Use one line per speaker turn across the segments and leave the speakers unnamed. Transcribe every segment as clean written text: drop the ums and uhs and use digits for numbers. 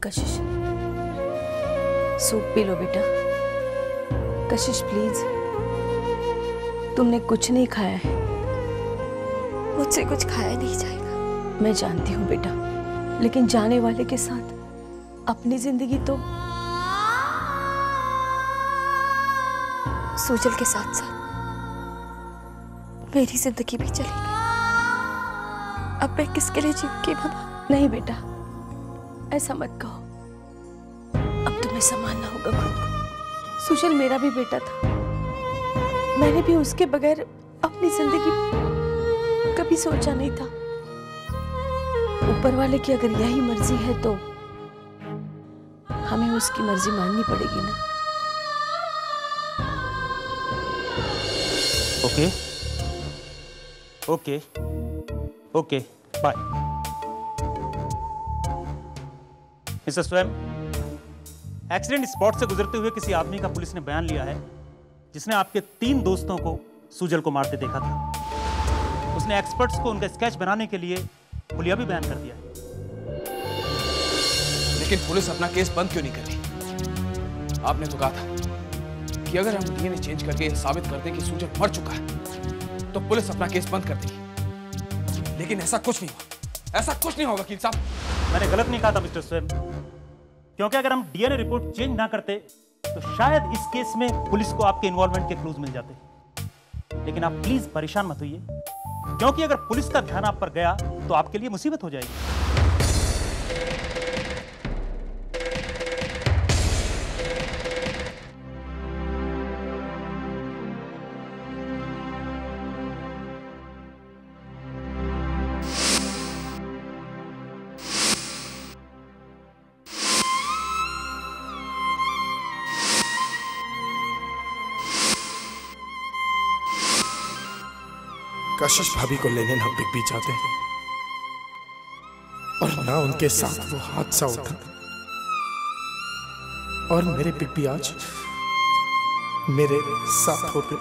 कशिश, soup P low बेटा। कशिश please, तुमने कुछ नहीं खाया है।
मुझसे कुछ खाया नहीं जाएगा।
मैं जानती हूँ बेटा, लेकिन जाने वाले के साथ अपनी जिंदगी तो
सूजल के साथ साथ मेरी जिंदगी भी चलेगी। अब मैं किसके लिए जीऊंगी मामा?
नहीं बेटा, ऐसा मत कहो। अब तुम्हें संभालना होगा खुद को। सुजल मेरा भी बेटा था, मैंने भी उसके बगैर अपनी जिंदगी कभी सोचा नहीं था। ऊपर वाले की अगर यही मर्जी है तो हमें उसकी मर्जी माननी पड़ेगी ना।
Okay okay okay, bye. Mister Swayam, accident spot से गुजरते हुए किसी आदमी का पुलिस ने बयान लिया है जिसने आपके 3 दोस्तों को सुजल को मारते देखा था। उसने एक्सपर्ट्स को उनका स्केच बनाने के लिए हुलिया भी बयान कर दिया है।
लेकिन पुलिस अपना केस बंद क्यों नहीं कर रही? आपने तो कहा था कि अगर हम डीएनए चेंज करके यह साबित कर दें कि सुजल मर चुका है तो पुलिस अपना केस बंद कर देगी। लेकिन ऐसा कुछ नहीं हुआ, ऐसा कुछ नहीं होगा वकील साहब।
मैंने गलत नहीं कहा था मिस्टर स्वयं, क्योंकि अगर हम डीएनए रिपोर्ट चेंज ना करते तो शायद इस केस में पुलिस को आपके इन्वॉल्वमेंट के क्लूज मिल जाते। लेकिन आप प्लीज परेशान मत होइए, क्योंकि अगर पुलिस का ध्यान आप पर गया तो आपके लिए मुसीबत हो जाएगी।
कशिश भाभी को लेने ना बिग बी जाते और ना उनके साथ वो हादसा उठा, और मेरे बिग बी आज मेरे साथ होते।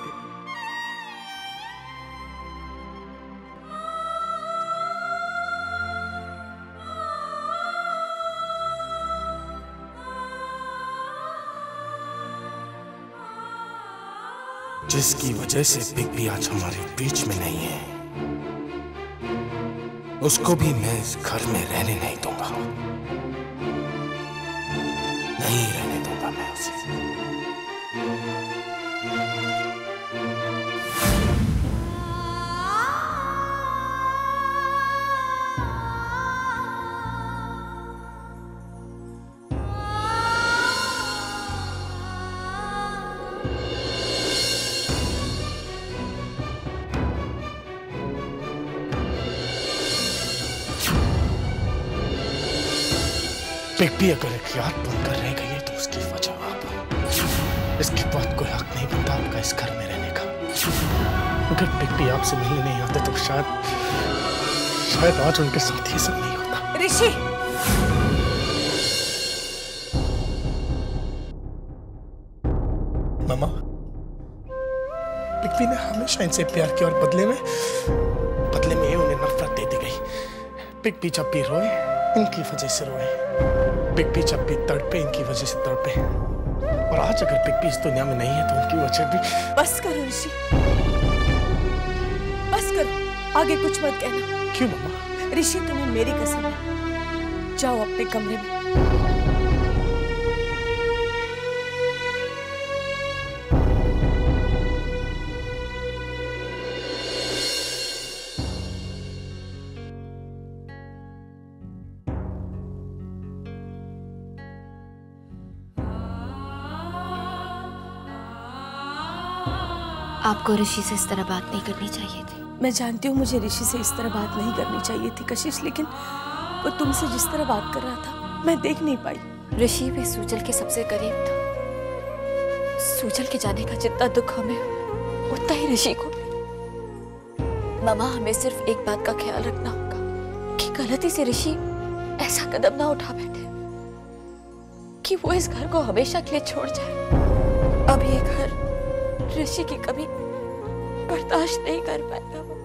जिसकी वजह से बिग बी आज हमारे बीच में नहीं है, उसको भी मैं इस घर में रहने नहीं दूंगा। नहीं रहने दूंगा मैं उसे। बिग बी अगर एक याद बनकर रह गई है तो उसकी वजह आप। इसके बाद कोई हक नहीं बनता आपका इस घर में रहने का। अगर बिग बी आपसे मिलने नहीं आते तो शायद आज उनके साथ ये सब नहीं होता।
ऋषि,
मामा, बिग बी ने हमेशा इनसे प्यार किया और बदले में ये उन्हें नफरत दे दी गई। बिग बी जब भी रोए इनकी वजह से रोए, बिग बी जब भी तड़पे इनकी वजह से तड़पे, और आज अगर बिग बी इस दुनिया में नहीं है तो उनकी वजह भी।
बस करो ऋषि, बस करो, आगे कुछ मत कहना।
क्यों मामा?
ऋषि, तुम्हें मेरी कसम है, जाओ अपने कमरे में।
आपको ऋषि से इस तरह बात नहीं करनी चाहिए थी।
मैं जानती हूँ मुझे ऋषि से इस तरह बात नहीं करनी चाहिए थी कशिश, लेकिन वो तुमसे जिस तरह बात कर रहा था मैं देख नहीं पाई।
ऋषि भी सूजल के सबसे करीब था। सूजल के जाने का जितना दुख हमें उतना ही ऋषि को। मामा, हमें सिर्फ एक बात का ख्याल रखना होगा कि गलती से ऋषि ऐसा कदम ना उठा बैठे कि वो इस घर को हमेशा के लिए छोड़ जाए। अब ये घर ऋषि की कभी बर्दाश्त नहीं कर पाएगा। वो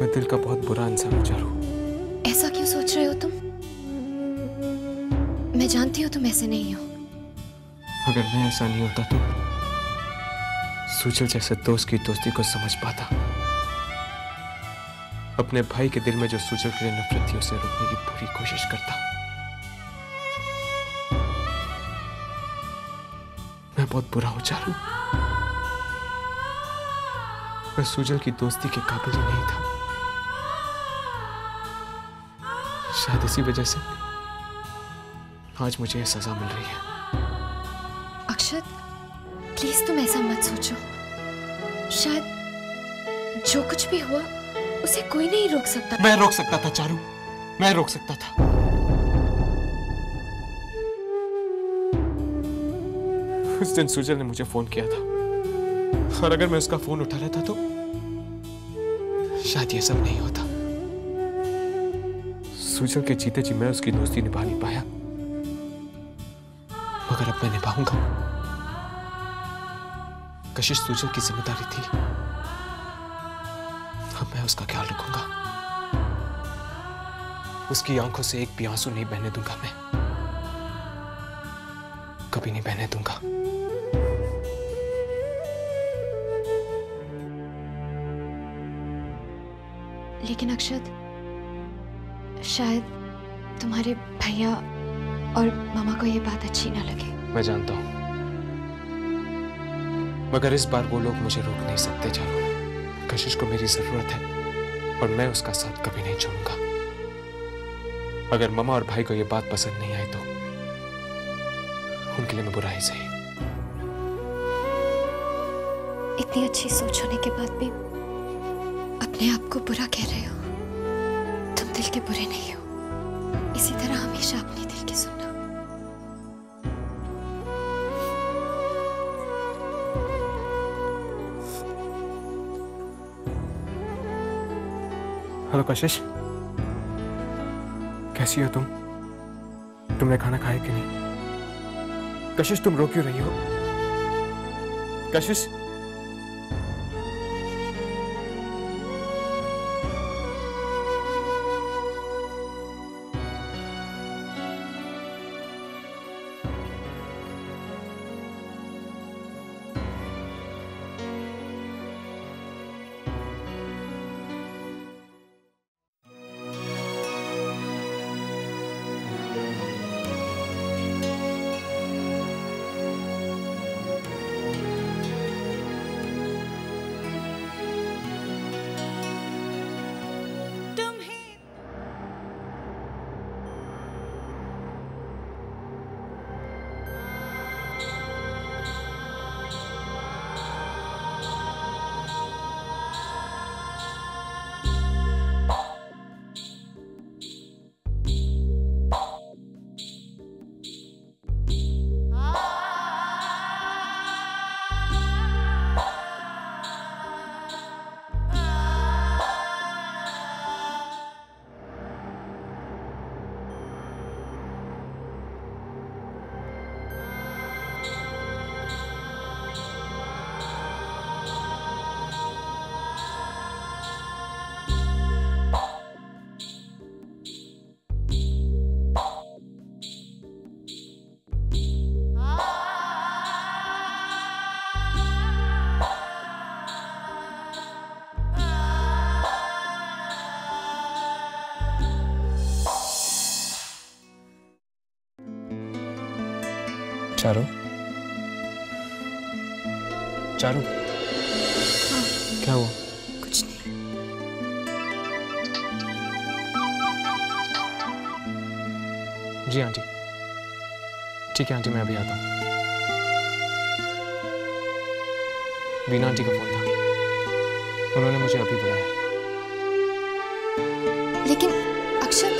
मैं दिल का बहुत बुरा इंसान हूं चारू।
ऐसा क्यों सोच रहे हो तुम? मैं जानती हूँ तुम ऐसे नहीं हो।
अगर मैं ऐसा नहीं होता तो सुजल जैसे दोस्त की दोस्ती को समझ पाता। अपने भाई के दिल में जो सुजल के लिए नफरत थी उसे रोकने की पूरी कोशिश करता। मैं बहुत बुरा हूं चारू। मैं सुजल की दोस्ती के काबिल ही नहीं था। शायद इसी वजह से आज मुझे यह सजा मिल रही है।
अक्षत, प्लीज तुम ऐसा मत सोचो। शायद जो कुछ भी हुआ उसे कोई नहीं रोक सकता।
मैं रोक सकता था चारू, मैं रोक सकता था। उस दिन सुजल ने मुझे फोन किया था और अगर मैं उसका फोन उठा लेता तो शायद ये सब नहीं होता। सुजल के जीते जी मैं उसकी दोस्ती निभा नहीं पाया, मगर अब मैं निभाऊंगा। कशिश सुजल की जिम्मेदारी थी, अब मैं उसका ख्याल रखूंगा। उसकी आंखों से एक भी आंसू नहीं बहने दूंगा। मैं कभी नहीं बहने दूंगा।
लेकिन अक्षत, शायद तुम्हारे भैया और मामा को ये बात अच्छी ना लगे।
मैं जानता हूं, मगर इस बार वो लोग मुझे रोक नहीं सकते चारू। कशिश को मेरी जरूरत है और मैं उसका साथ कभी नहीं छोड़ूंगा। अगर मामा और भाई को ये बात पसंद नहीं आई तो उनके लिए मैं बुरा ही सही।
इतनी अच्छी सोच होने के बाद भी अपने आप को बुरा कह रहे हो। तुम दिल के बुरे नहीं हो। इसी तरह हमेशा अपने दिल की सुनना।
हेलो कशिश, कैसी हो तुम? तुमने खाना खाया कि नहीं? कशिश, तुम रो क्यों रही हो? कशिश, चारू, चारू, क्या हुआ?
कुछ नहीं।
जी आंटी, ठीक है आंटी, मैं अभी आता हूँ। बीना आंटी का फोन था, उन्होंने मुझे अभी बुलाया।
लेकिन अक्षत,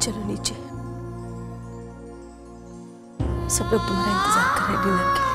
चलो नीचे, सब लोग तुम्हारा इंतजार कर रहे हैं डिनर के लिए।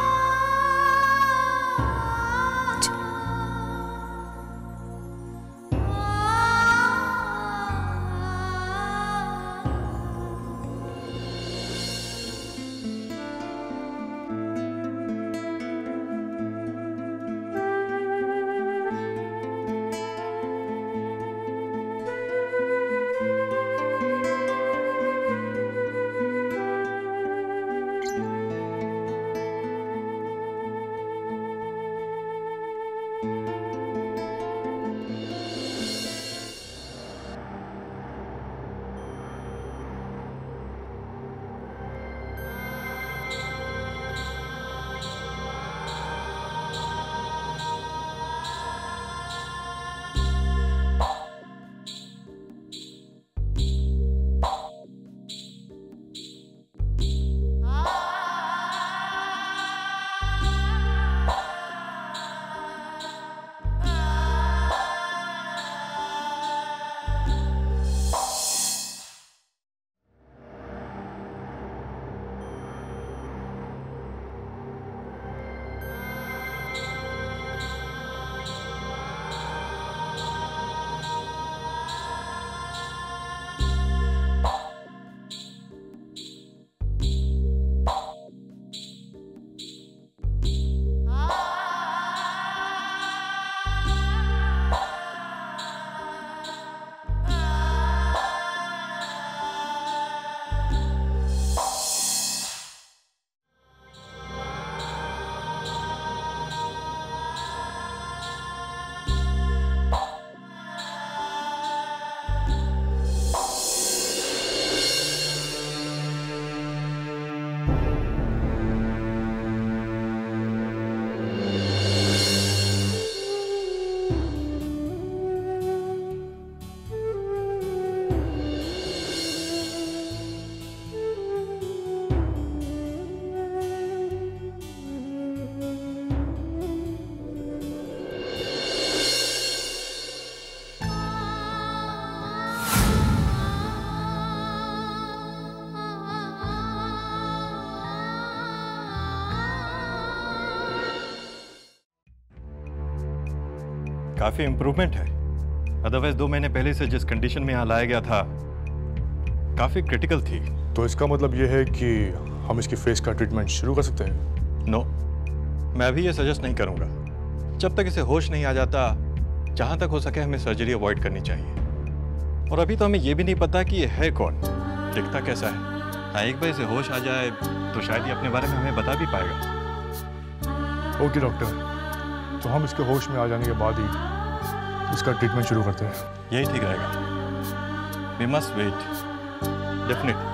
काफी इम्प्रूवमेंट है। अदरवाइज 2 महीने पहले से जिस कंडीशन में यहाँ लाया गया था काफी क्रिटिकल थी।
तो इसका मतलब ये है कि हम इसकी फेस का ट्रीटमेंट शुरू कर सकते हैं?
नो, मैं अभी ये सजेस्ट नहीं करूंगा। जब तक इसे होश नहीं आ जाता, जहां तक हो सके हमें सर्जरी अवॉइड करनी चाहिए। और अभी तो हमें ये भी नहीं पता कि ये है कौन, दिखता कैसा है। हाँ, एक बार इसे होश आ जाए तो शायद ये अपने बारे में हमें बता भी पाएगा।
ओके डॉक्टर, तो हम इसके होश में आ जाने के बाद ही इसका ट्रीटमेंट शुरू करते हैं।
यही ठीक रहेगा। We must wait, definitely.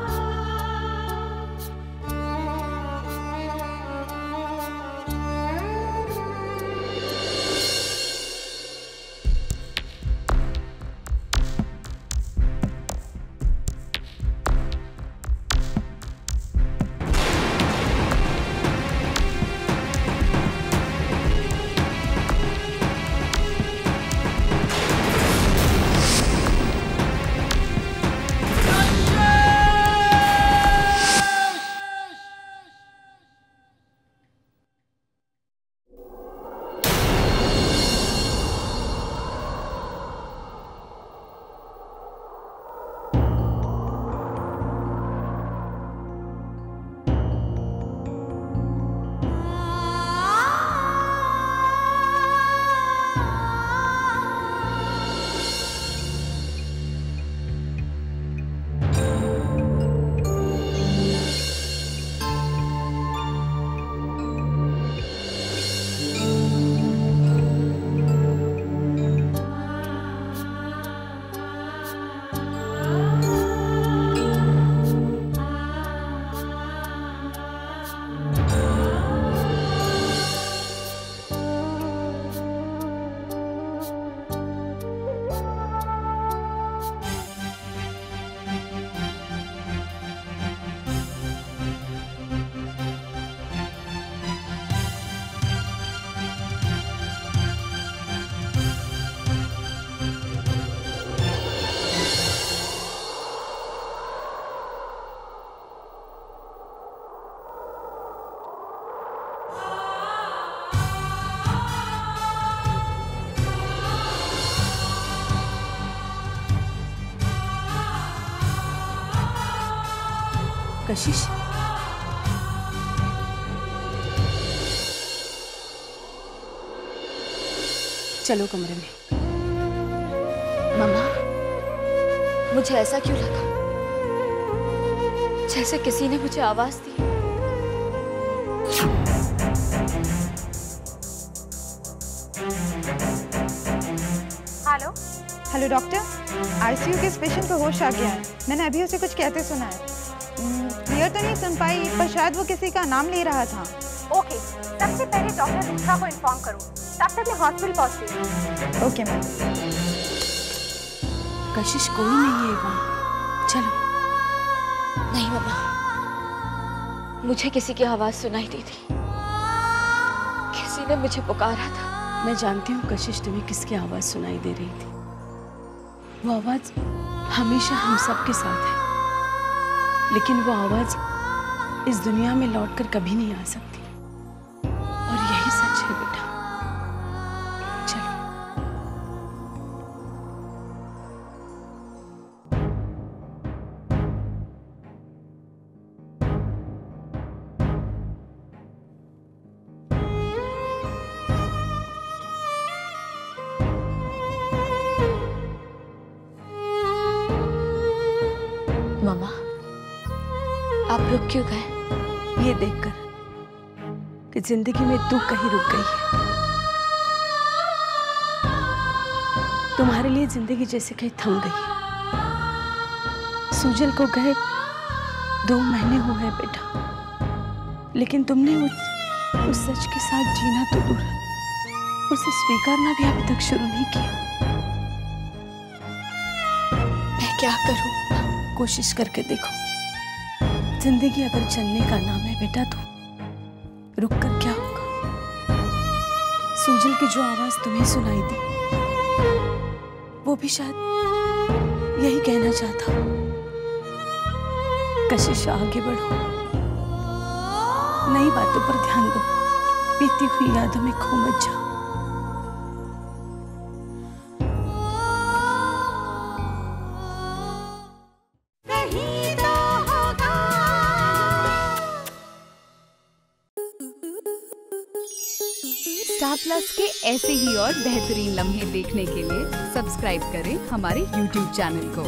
Kashish, चलो कमरे में।
मम्मा, मुझे ऐसा क्यों लगा जैसे किसी ने मुझे आवाज दी।
हेलो हेलो डॉक्टर, आईसीयू के इस पेशेंट को होश आ गया है। मैंने अभी उसे कुछ कहते सुना है। क्लियर तो नहीं सुन पाई, पर शायद वो किसी का नाम ले रहा था।
ओके, सबसे पहले डॉक्टर रुद्रा को इन्फॉर्म करो, तब तक मैं हॉस्पिटल पहुंचती हूँ।
Okay ma'am.
कशिश कोई नहीं है वहाँ, चलो।
नहीं मम्मा, मुझे किसी की आवाज सुनाई दी थी, किसी ने मुझे पुकारा था।
मैं जानती हूँ कशिश तुम्हें किसकी आवाज सुनाई दे रही थी। वो आवाज हमेशा हम सबके साथ है, लेकिन वो आवाज इस दुनिया में लौटकर कभी नहीं आ सकती, और यही सच है बेटा। चलो।
मम्मा, आप रुक क्यों गए?
ये देखकर कि जिंदगी में तू कहीं रुक गई है। तुम्हारे लिए जिंदगी जैसे कहीं थम गई है। सुजल को गए 2 महीने हुए हैं बेटा, लेकिन तुमने उस सच के साथ जीना तो दूर, उसे स्वीकारना भी अभी तक शुरू नहीं किया।
मैं क्या करूं?
कोशिश करके देखो। जिंदगी अगर चलने का नाम है बेटा, तो रुक कर क्या होगा? सुजल की जो आवाज तुम्हें सुनाई दी, वो भी शायद यही कहना चाहता। कशिश, आगे बढ़ो, नई बातों पर ध्यान दो, बीती हुई यादों में खो मत जाओ।
स्टार प्लस के ऐसे ही और बेहतरीन लम्हे देखने के लिए सब्सक्राइब करें हमारे YouTube चैनल को।